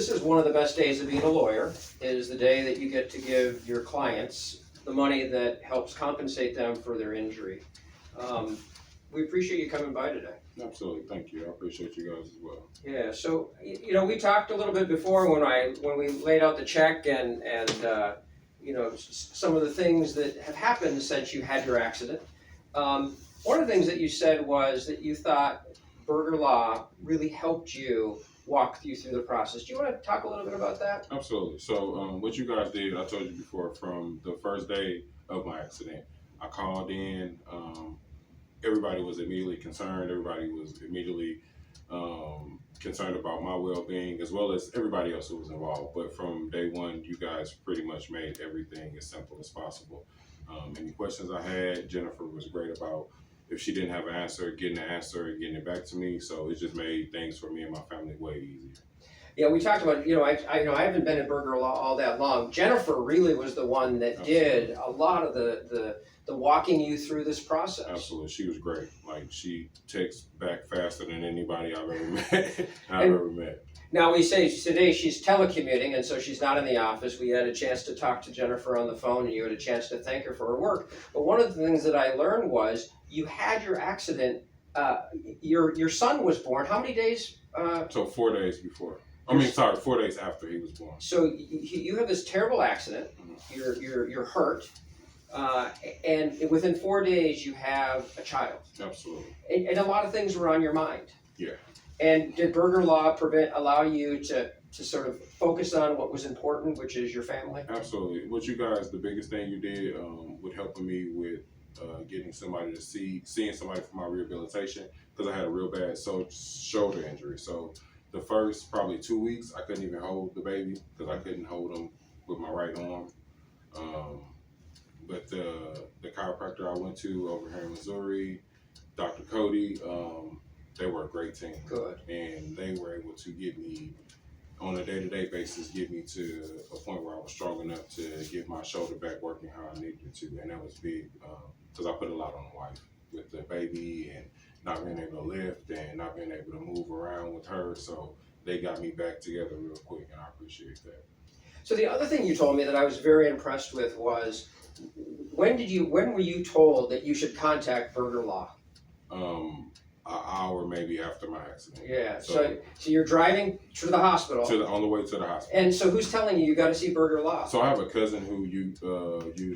this is one of the best days of being a lawyer, is the day that you get to give your clients the money that helps compensate them for their injury. We appreciate you coming by today. Absolutely, thank you. I appreciate you guys as well. Yeah, so, you know, we talked a little bit before when we laid out the check and you know, some of the things that have happened since you had your accident. One of the things that you said was that you thought Burger Law really helped you walk you through the process. Do you want to talk a little bit about that? Absolutely. So what you guys did, I told you before, from the first day of my accident, I called in. Everybody was immediately concerned. Everybody was immediately concerned about my well-being, as well as everybody else who was involved. But from day one, you guys pretty much made everything as simple as possible. Any questions I had, Jennifer was great about, if she didn't have an answer, getting the answer and getting it back to me. So it just made things for me and my family way easier. Yeah, we talked about, you know, I haven't been in Burger Law all that long. Jennifer really was the one that did a lot of the walking you through this process. Absolutely, she was great. Like, she texts back faster than anybody I've ever met. Now, we say today she's telecommuting, and so she's not in the office. We had a chance to talk to Jennifer on the phone, and you had a chance to thank her for her work. But one of the things that I learned was you had your accident. Your son was born. How many days? So 4 days before. 4 days after he was born. So you have this terrible accident. Mm-hmm. You're hurt. And within 4 days, you have a child. Absolutely. And a lot of things were on your mind. Yeah. And did Burger Law allow you to sort of focus on what was important, which is your family? Absolutely. What you guys, the biggest thing you did with helping me with getting somebody to seeing somebody for my rehabilitation, because I had a real bad shoulder injury. So the first probably 2 weeks, I couldn't even hold the baby because I couldn't hold him with my right arm. But the chiropractor I went to over here in Missouri, Dr. Cody, they were a great team. Good. And they were able to get me, on a day-to-day basis, get me to a point where I was strong enough to get my shoulder back working how I needed it to. And that was big, because I put a lot on the wife with the baby and not being able to lift and not being able to move around with her. So they got me back together real quick, and I appreciate that. So the other thing you told me that I was very impressed with was, when were you told that you should contact Burger Law? An hour maybe after my accident. Yeah. So you're driving to the hospital. On the way to the hospital. And so who's telling you got to see Burger Law? So I have a cousin who used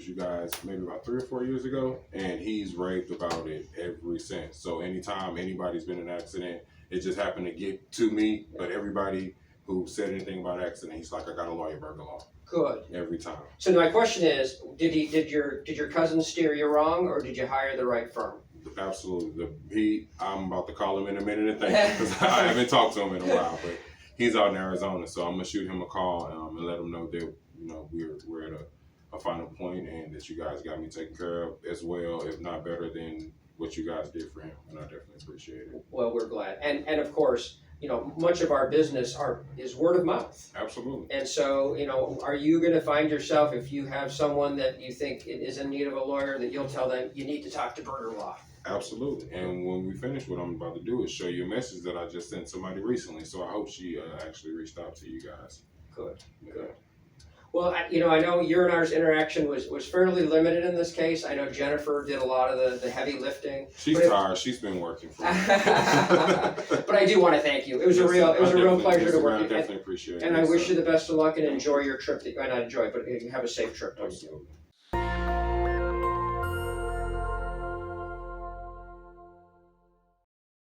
you guys maybe about 3 or 4 years ago, and he's raved about it ever since. So anytime anybody's been in an accident, it just happened to get to me. But everybody who said anything about accident, he's like, I got a lawyer, Burger Law. Good. Every time. So my question is, did your cousin steer you wrong, or did you hire the right firm? Absolutely. I'm about to call him in a minute and thank him, because I haven't talked to him in a while, but he's out in Arizona, so I'm gonna shoot him a call and let him know that, you know, we're at a final point, and that you guys got me taken care of as well, if not better than what you guys did for him, and I definitely appreciate it. Well, we're glad, and of course, you know, much of our business is word of mouth. Absolutely. And so, you know, are you going to find yourself, if you have someone that you think is in need of a lawyer, that you'll tell them you need to talk to Burger Law? Absolutely. And when we finish, what I'm about to do is show you a message that I just sent somebody recently. So I hope she actually reached out to you guys. Good. Yeah. Good. Well, I know your and ours interaction was fairly limited in this case. I know Jennifer did a lot of the heavy lifting. She's tired. She's been working for me. But I do want to thank you. It was a real pleasure to work with you. I definitely appreciate it. And I wish you the best of luck and enjoy your trip. Not enjoy, but have a safe trip. Absolutely.